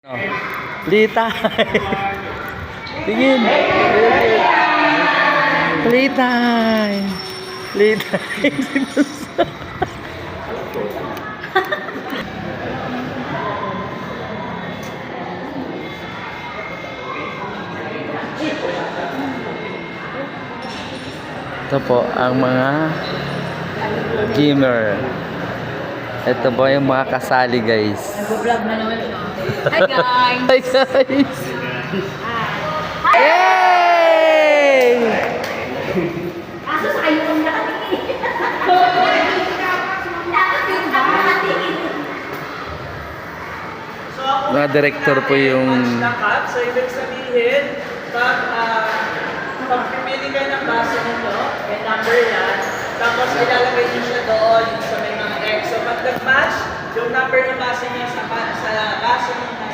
Oh. Playtime. Tingin. Playtime. Playtime. Ito po ang mga gamer. Ito po yung mga kasali, guys. Nag-vlog na naman siya. Hi guys! Hi, guys! Yay! Aso sa kayo kong nakatingin. Dapat yung nakatingin. Mga director po yung... So, ibig sabihin, pag pipili kayo ng baso nito, may number yan, tapos ilalagay nyo siya doon sa may mga X. So, pag nag-match, yung number ng baso niya sa baso ng